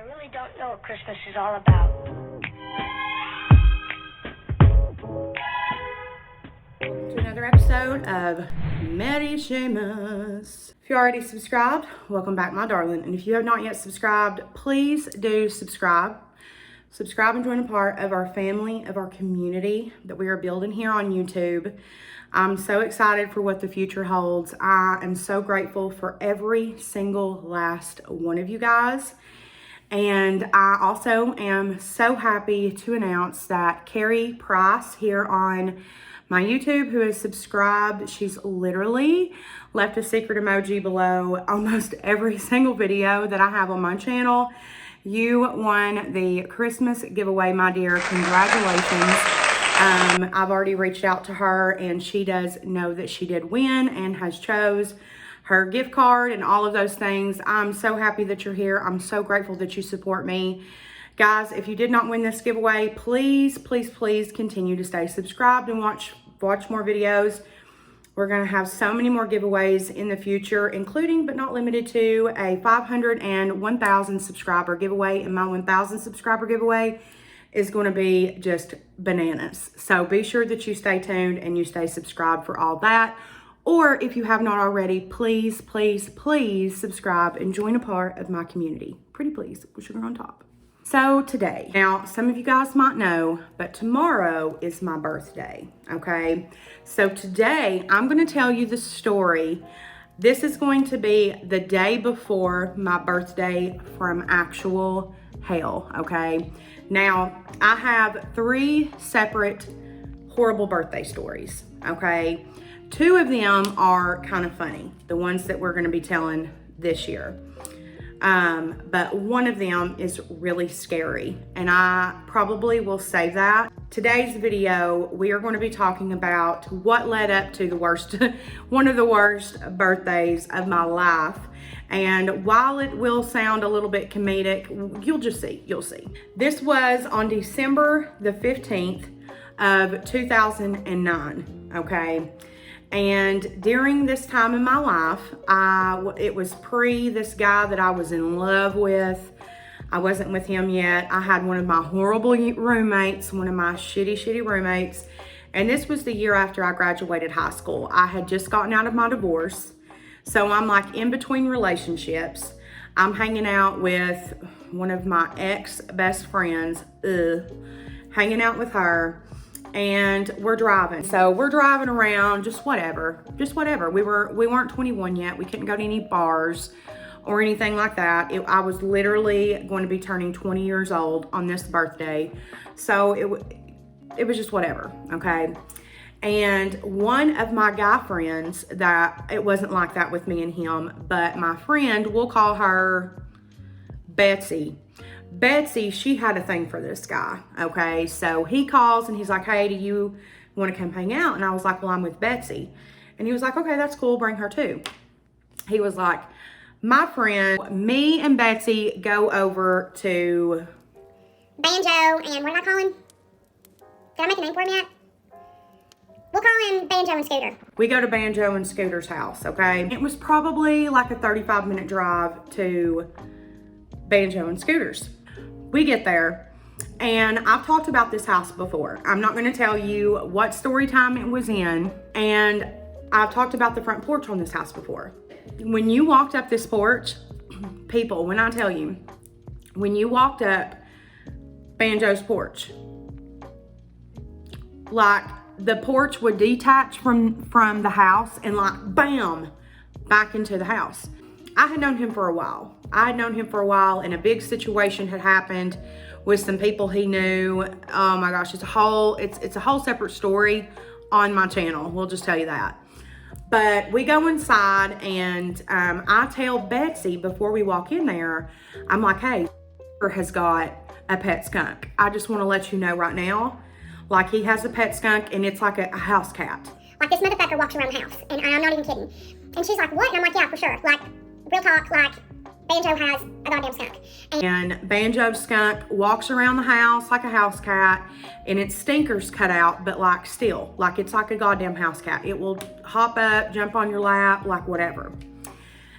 really don't know what Christmas is all about. Welcome to another episode of Mary Shamus. If you already subscribed, welcome back, my darling. And if you have not yet subscribed, please do subscribe. Subscribe and join a part of our family, of our community that we are building here on YouTube. I'm so excited for what the future holds. I am so grateful for every single last one of you guys. And I also am so happy to announce that Carrie Price here on my YouTube, who has subscribed, she's literally left a secret emoji below almost every single video that I have on my channel. You won the Christmas giveaway, my dear. Congratulations. I've already reached out to her and she does know that she did win and has chose her gift card and all of those things. I'm so happy that you're here. I'm so grateful that you support me. Guys, if you did not win this giveaway, please, please, please continue to stay subscribed and watch more videos. We're gonna have so many more giveaways in the future, including but not limited to a 500 and 1,000 subscriber giveaway. And my 1,000 subscriber giveaway is gonna be just bananas. So be sure that you stay tuned and you stay subscribed for all that. Or if you have not already, please, please, please subscribe and join a part of my community. Pretty please, with sugar on top. So today, now some of you guys might know, but tomorrow is my birthday, okay? So today, I'm gonna tell you the story. This is going to be the day before my birthday from actual hell, okay? Now, I have 3 separate horrible birthday stories, okay? 2 of them are kind of funny, the ones that we're gonna be telling this year. But one of them is really scary, and I probably will save that. Today's video, we are going to be talking about what led up to the worst, one of the worst birthdays of my life. And while it will sound a little bit comedic, you'll see. This was on December the 15th of 2009, okay? And during this time in my life, it was pre this guy that I was in love with. I wasn't with him yet. I had one of my horrible roommates, one of my shitty roommates. And this was the year after I graduated high school. I had just gotten out of my divorce. So I'm like in between relationships. I'm hanging out with one of my ex-best friends, hanging out with her. And we're driving. So we're driving around, just whatever. We weren't 21 yet. We couldn't go to any bars or anything like that. I was literally going to be turning 20 years old on this birthday. So it was just whatever, okay? And one of my guy friends, that it wasn't like that with me and him, but my friend, we'll call her Betsy. Betsy, she had a thing for this guy, okay? So he calls and he's like, hey, do you want to come hang out? And I was like, well, I'm with Betsy. And he was like, okay, that's cool, bring her too. He was like, my friend, me and Betsy go over to Banjo, and what am I calling? Did I make a name for him yet? We'll call him Banjo and Scooter. We go to Banjo and Scooter's house, okay? It was probably like a 35-minute drive to Banjo and Scooter's. We get there, and I've talked about this house before. I'm not going to tell you what story time it was in, and I've talked about the front porch on this house before. When you walked up this porch, people, when I tell you, when you walked up Banjo's porch, like the porch would detach from the house and like bam, back into the house. I had known him for a while. And a big situation had happened with some people he knew. Oh my gosh, it's a whole separate story on my channel. We'll just tell you that. But we go inside and I tell Betsy before we walk in there, I'm like, hey, has got a pet skunk. I just want to let you know right now, like he has a pet skunk and it's like a house cat. Like this motherfucker walks around the house, and I'm not even kidding. And she's like, what? And I'm like, yeah, for sure. Like, real talk, like, Banjo has a goddamn skunk. And Banjo's skunk walks around the house like a house cat, and its stinker's cut out, but like still, like it's like a goddamn house cat. It will hop up, jump on your lap, like whatever.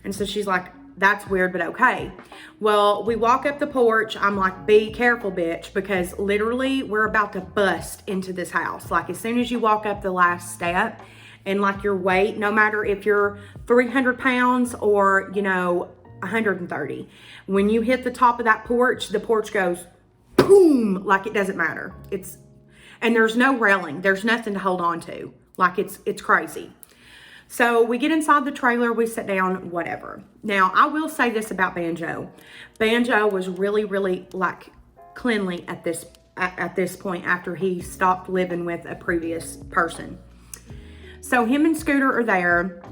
And so she's like, that's weird, but okay. Well, we walk up the porch. I'm like, be careful, bitch, because literally we're about to bust into this house. Like, as soon as you walk up the last step, and like your weight, no matter if you're 300 pounds or, 130, when you hit the top of that porch, the porch goes boom, like it doesn't matter. And there's no railing. There's nothing to hold on to. Like, it's crazy. So we get inside the trailer, we sit down, whatever. Now, I will say this about Banjo. Banjo was really, really like cleanly at this point after he stopped living with a previous person. So him and Scooter are there.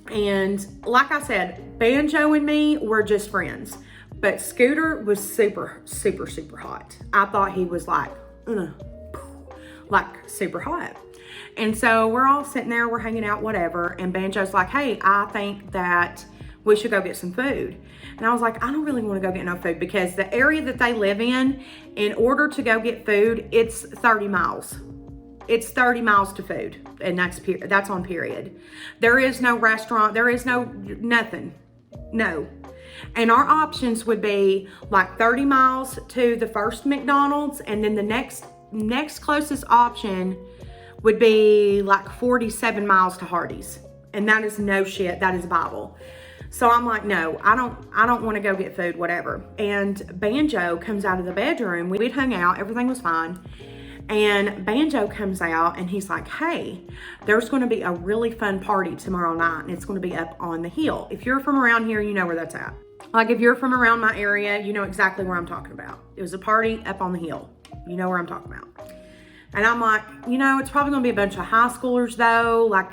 And like I said, Banjo and me were just friends. But Scooter was super, super, super hot. I thought he was like super hot. And so we're all sitting there, we're hanging out, whatever. And Banjo's like, hey, I think that we should go get some food. And I was like, I don't really want to go get no food, because the area that they live in order to go get food, it's 30 miles. It's 30 miles to food. And that's on period. There is no restaurant. There is nothing. No. And our options would be like 30 miles to the first McDonald's. And then the next closest option would be like 47 miles to Hardee's. And that is no shit. That is Bible. So I'm like, no, I don't want to go get food, whatever. And Banjo comes out of the bedroom. We'd hung out. Everything was fine. And Banjo comes out and he's like, hey, there's going to be a really fun party tomorrow night. And it's going to be up on the hill. If you're from around here, you know where that's at. Like, if you're from around my area, you know exactly where I'm talking about. It was a party up on the hill. You know where I'm talking about. And I'm like, it's probably going to be a bunch of high schoolers though. Like,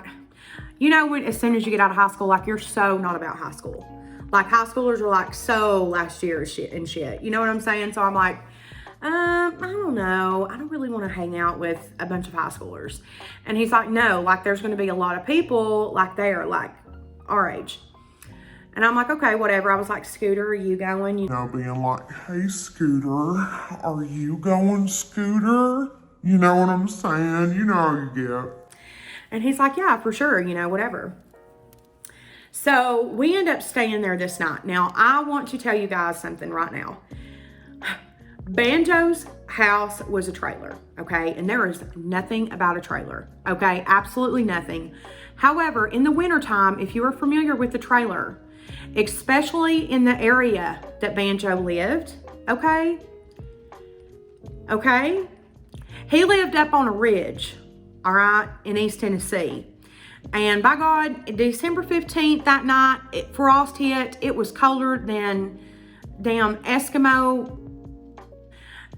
as soon as you get out of high school, like, you're so not about high school. Like, high schoolers are like so last year and shit. You know what I'm saying? So I'm like, I don't know. I don't really want to hang out with a bunch of high schoolers. And he's like, no, like, there's going to be a lot of people like there, like our age. And I'm like, okay, whatever. I was like, Scooter, are you going? Being like, hey, Scooter, are you going, Scooter? You know what I'm saying? You know how you get. And he's like, yeah, for sure, whatever. So we end up staying there this night. Now, I want to tell you guys something right now. Banjo's house was a trailer, okay? And there is nothing about a trailer, okay? Absolutely nothing. However, in the wintertime, if you are familiar with the trailer, especially in the area that Banjo lived, okay? He lived up on a ridge, all right, in East Tennessee. And by God, December 15th, that night, frost hit. It was colder than damn Eskimo.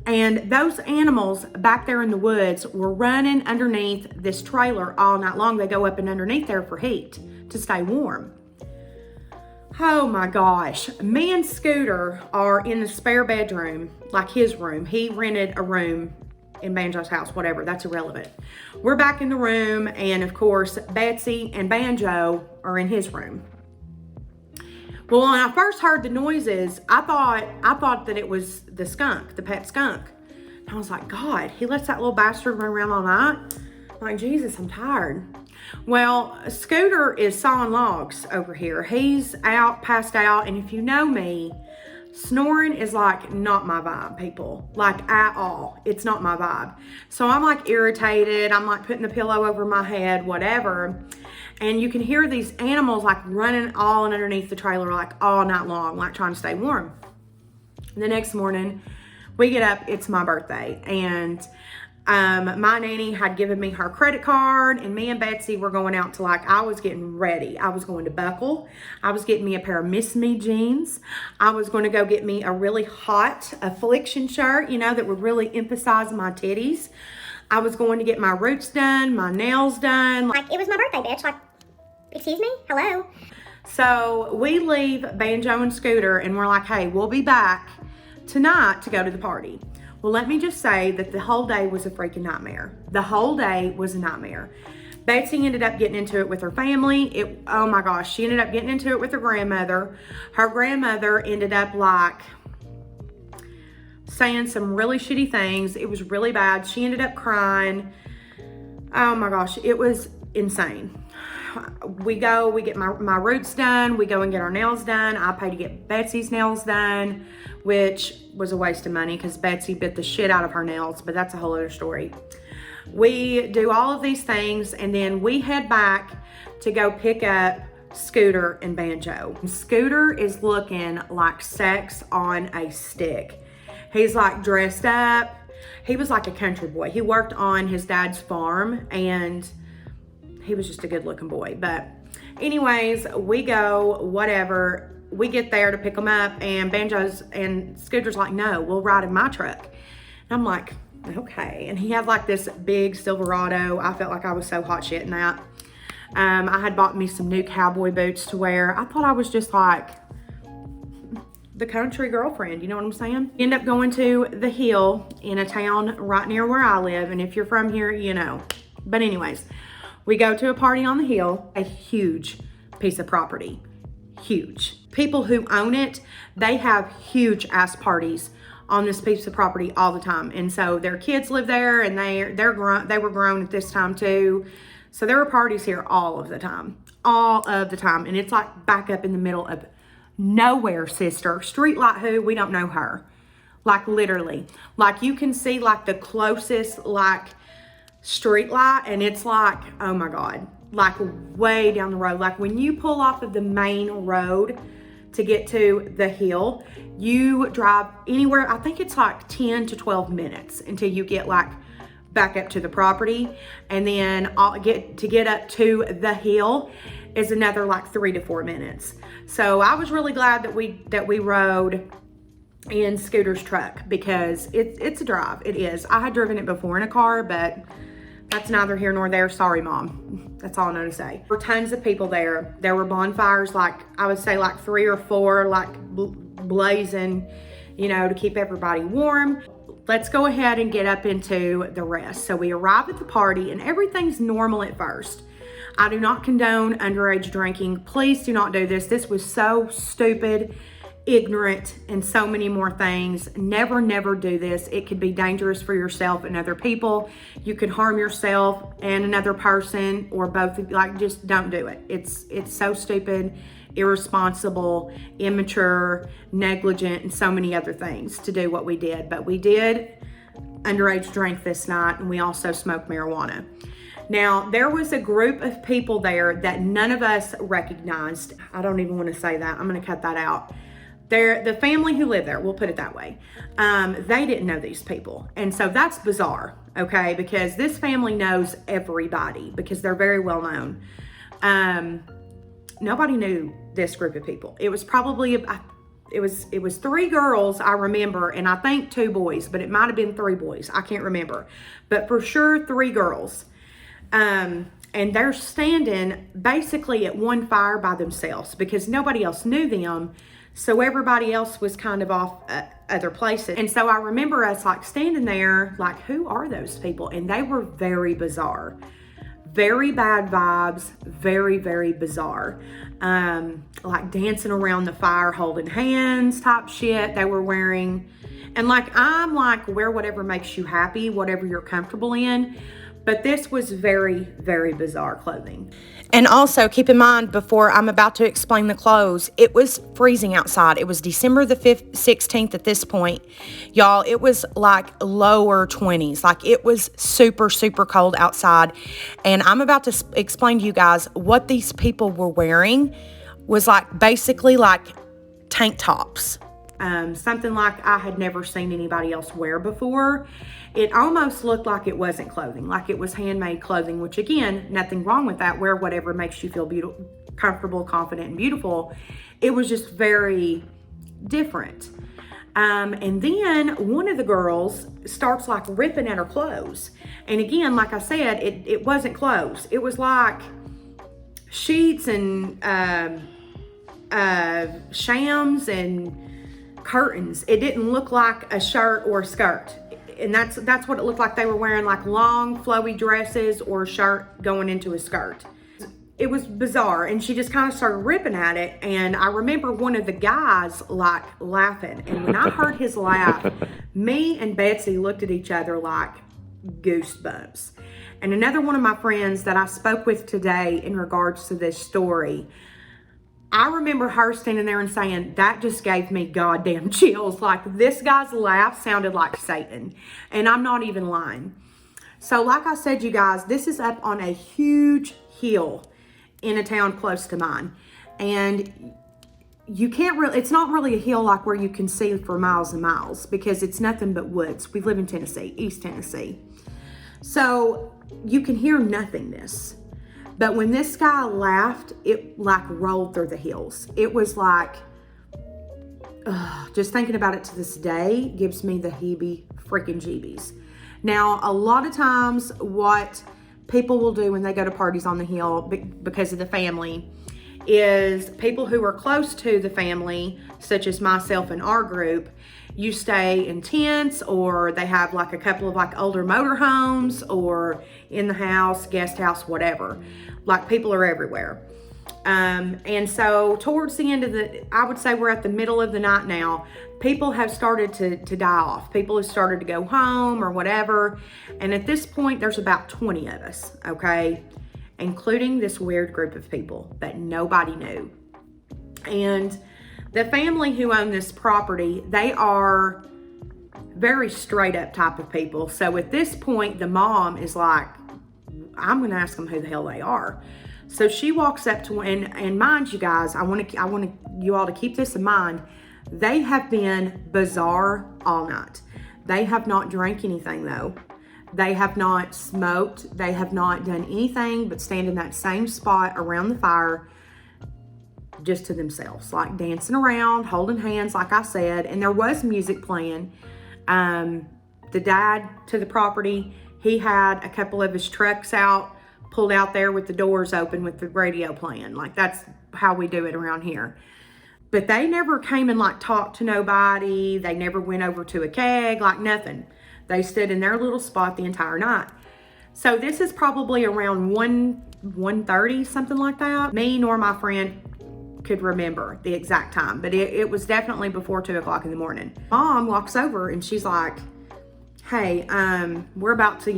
And those animals back there in the woods were running underneath this trailer all night long. They go up and underneath there for heat to stay warm. Oh my gosh. Me and Scooter are in the spare bedroom, like his room. He rented a room in Banjo's house, whatever. That's irrelevant. We're back in the room, and of course, Betsy and Banjo are in his room. Well, when I first heard the noises, I thought that it was the skunk, the pet skunk. And I was like, God, he lets that little bastard run around all night? I'm like, Jesus, I'm tired. Well, Scooter is sawing logs over here. He's passed out, and if you know me, snoring is like not my vibe, people. Like, at all. It's not my vibe. So I'm like irritated. I'm like putting the pillow over my head, whatever. And you can hear these animals like running all underneath the trailer like all night long, like trying to stay warm. The next morning, we get up, it's my birthday. And my nanny had given me her credit card, and me and Betsy were going out to, like, I was getting ready. I was going to buckle. I was getting me a pair of Miss Me jeans. I was going to go get me a really hot affliction shirt, that would really emphasize my titties. I was going to get my roots done, my nails done. Like, it was my birthday, bitch. Like, excuse me? Hello? So we leave Banjo and Scooter, and we're like, hey, we'll be back tonight to go to the party. Well, let me just say that the whole day was a freaking nightmare. The whole day was a nightmare. Betsy ended up getting into it with her family. Oh my gosh, she ended up getting into it with her grandmother. Her grandmother ended up like saying some really shitty things. It was really bad. She ended up crying. Oh my gosh, it was insane. we get my roots done. We go and get our nails done. I pay to get Betsy's nails done, which was a waste of money because Betsy bit the shit out of her nails, but that's a whole other story. We do all of these things, and then we head back to go pick up Scooter and Banjo. Scooter is looking like sex on a stick. He's like dressed up. He was like a country boy. He worked on his dad's farm, and he was just a good looking boy. But anyways, we go, whatever. We get there to pick him up, and Banjo's and Scooter's like, no, we'll ride in my truck. And I'm like, okay. And he had like this big Silverado. I felt like I was so hot shit in that. I had bought me some new cowboy boots to wear. I thought I was just like the country girlfriend, you know what I'm saying? End up going to the Hill in a town right near where I live. And if you're from here, you know. But anyways, we go to a party on the Hill, a huge piece of property, huge. People who own it, they have huge ass parties on this piece of property all the time. And so their kids live there, and they were grown at this time too. So there were parties here all of the time. And it's like back up in the middle of nowhere, sister. Street light who? We don't know her. Like literally. Like you can see like the closest like street light, and it's like, oh my God, like way down the road. Like when you pull off of the main road to get to the Hill, you drive anywhere, I think it's like 10 to 12 minutes until you get like back up to the property. And then I'll get up to the Hill is another like 3 to 4 minutes. So I was really glad that we rode in Scooter's truck, because it's a drive. It is. I had driven it before in a car, but that's neither here nor there. Sorry, Mom. That's all I know to say. There were tons of people there. There were bonfires, like I would say like 3 or 4, like blazing, you know, to keep everybody warm. Let's go ahead and get up into the rest. So we arrive at the party, and everything's normal at first. I do not condone underage drinking. Please do not do this. This was so stupid, ignorant, and so many more things. Never, never do this. It could be dangerous for yourself and other people. You could harm yourself and another person, or both. Like, just don't do it. It's so stupid, irresponsible, immature, negligent, and so many other things to do what we did. But we did underage drink this night, and we also smoked marijuana. Now, there was a group of people there that none of us recognized. I don't even want to say that. I'm going to cut that out. The family who lived there, we'll put it that way, they didn't know these people. And so that's bizarre, okay? Because this family knows everybody, because they're very well known. Nobody knew this group of people. It was probably, it was 3 girls, I remember, and I think 2 boys, but it might have been 3 boys. I can't remember. But for sure, 3 girls. And they're standing basically at one fire by themselves, because nobody else knew them. So everybody else was kind of off other places. And so I remember us like standing there like, who are those people? And they were very bizarre. Very bad vibes. Very, very bizarre. Like dancing around the fire, holding hands type shit they were wearing. And like, I'm like, wear whatever makes you happy, whatever you're comfortable in. But this was very, very bizarre clothing. And also keep in mind, before I'm about to explain the clothes, it was freezing outside. It was December the 16th at this point. Y'all, it was like lower 20s. Like it was super, super cold outside. And I'm about to explain to you guys what these people were wearing was like basically like tank tops. Something like I had never seen anybody else wear before. It almost looked like it wasn't clothing, like it was handmade clothing, which again, nothing wrong with that. Wear whatever makes you feel beautiful, comfortable, confident, and beautiful. It was just very different. And then one of the girls starts like ripping at her clothes. And again, like I said, it wasn't clothes. It was like sheets and shams and curtains. It didn't look like a shirt or a skirt. And that's what it looked like. They were wearing like long flowy dresses or a shirt going into a skirt. It was bizarre. And she just kind of started ripping at it. And I remember one of the guys like laughing. And when I heard his laugh, me and Betsy looked at each other like goosebumps. And another one of my friends that I spoke with today in regards to this story, I remember her standing there and saying, that just gave me goddamn chills. Like, this guy's laugh sounded like Satan. And I'm not even lying. So like I said, you guys, this is up on a huge hill in a town close to mine. And you can't really, it's not really a hill like where you can see for miles and miles, because it's nothing but woods. We live in Tennessee, East Tennessee. So you can hear nothingness. But when this guy laughed, it like rolled through the hills. It was like, just thinking about it to this day gives me the freaking jeebies. Now, a lot of times what people will do when they go to parties on the hill because of the family is people who are close to the family, such as myself and our group, you stay in tents, or they have like a couple of like older motorhomes, or in the house, guest house, whatever. Like, people are everywhere. And so towards the end of I would say we're at the middle of the night now, people have started to die off. People have started to go home or whatever. And at this point, there's about 20 of us, okay? Including this weird group of people that nobody knew. And the family who own this property, they are very straight up type of people. So at this point, the mom is like, I'm going to ask them who the hell they are. So she walks up to, and mind you guys, I want you all to keep this in mind. They have been bizarre all night. They have not drank anything though. They have not smoked. They have not done anything but stand in that same spot around the fire just to themselves, like dancing around, holding hands, like I said. And there was music playing. The dad to the property, he had a couple of his trucks pulled out there with the doors open with the radio playing. Like, that's how we do it around here. But they never came and like talked to nobody. They never went over to a keg, like nothing. They stood in their little spot the entire night. So this is probably around 1:30, something like that. Me nor my friend could remember the exact time, but it was definitely before 2 o'clock in the morning. Mom walks over and she's like, hey, we're about to,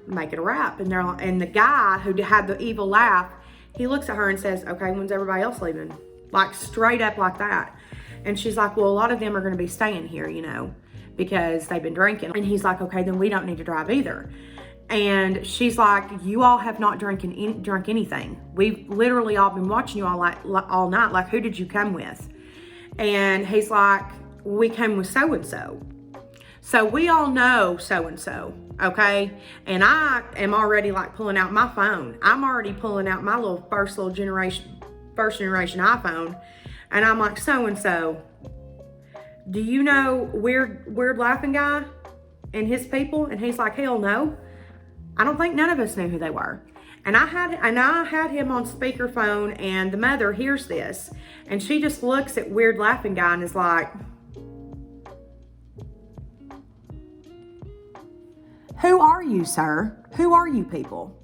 make it a wrap. And the guy who had the evil laugh, he looks at her and says, okay, when's everybody else leaving? Like, straight up like that. And she's like, well, a lot of them are going to be staying here, because they've been drinking. And he's like, okay, then we don't need to drive either. And she's like, you all have not drunk anything. We've literally all been watching you all night. Like, who did you come with? And he's like, we came with so-and-so. So we all know so-and-so, okay? And I am already like pulling out my phone. I'm already pulling out my first generation iPhone. And I'm like, so-and-so, do you know weird laughing guy and his people? And he's like, hell no. I don't think none of us knew who they were. And I had him on speakerphone, and the mother hears this, and she just looks at weird laughing guy and is like, who are you, sir? Who are you people?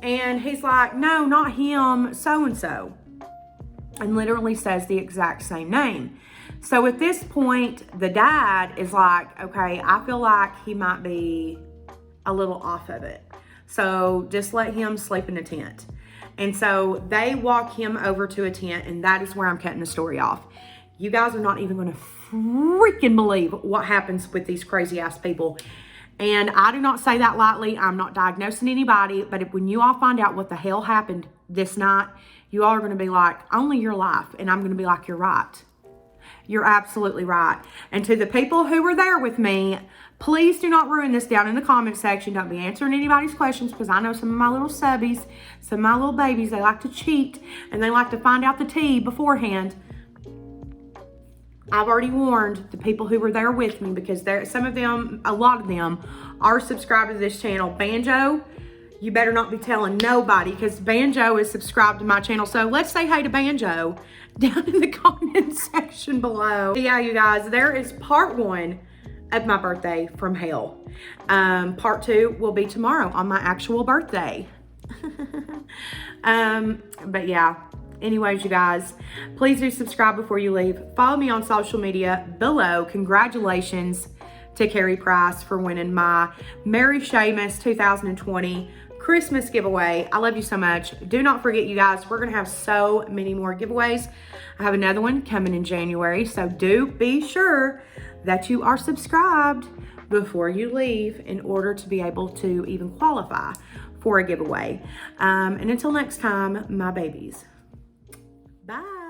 And he's like, no, not him, so-and-so. And literally says the exact same name. So at this point, the dad is like, okay, I feel like he might be a little off of it. So just let him sleep in a tent. And so they walk him over to a tent, and that is where I'm cutting the story off. You guys are not even going to freaking believe what happens with these crazy ass people. And I do not say that lightly. I'm not diagnosing anybody, but when you all find out what the hell happened this night, you all are going to be like, only your life. And I'm going to be like, you're right. You're absolutely right. And to the people who were there with me, please do not ruin this down in the comment section. Don't be answering anybody's questions, because I know some of my little subbies, some of my little babies, they like to cheat and they like to find out the tea beforehand. I've already warned the people who were there with me, because a lot of them are subscribed to this channel. Banjo, you better not be telling nobody, because Banjo is subscribed to my channel. So let's say hey to Banjo down in the comment section below. Yeah, you guys, there is part 1 of my birthday from hell. Part 2 will be tomorrow on my actual birthday. But yeah. Anyways, you guys, please do subscribe before you leave. Follow me on social media below. Congratulations to Carrie Price for winning my Merry Shamus 2020 Christmas giveaway. I love you so much. Do not forget, you guys, we're gonna have so many more giveaways. I have another one coming in January, so do be sure that you are subscribed before you leave in order to be able to even qualify for a giveaway. And until next time, my babies. Bye.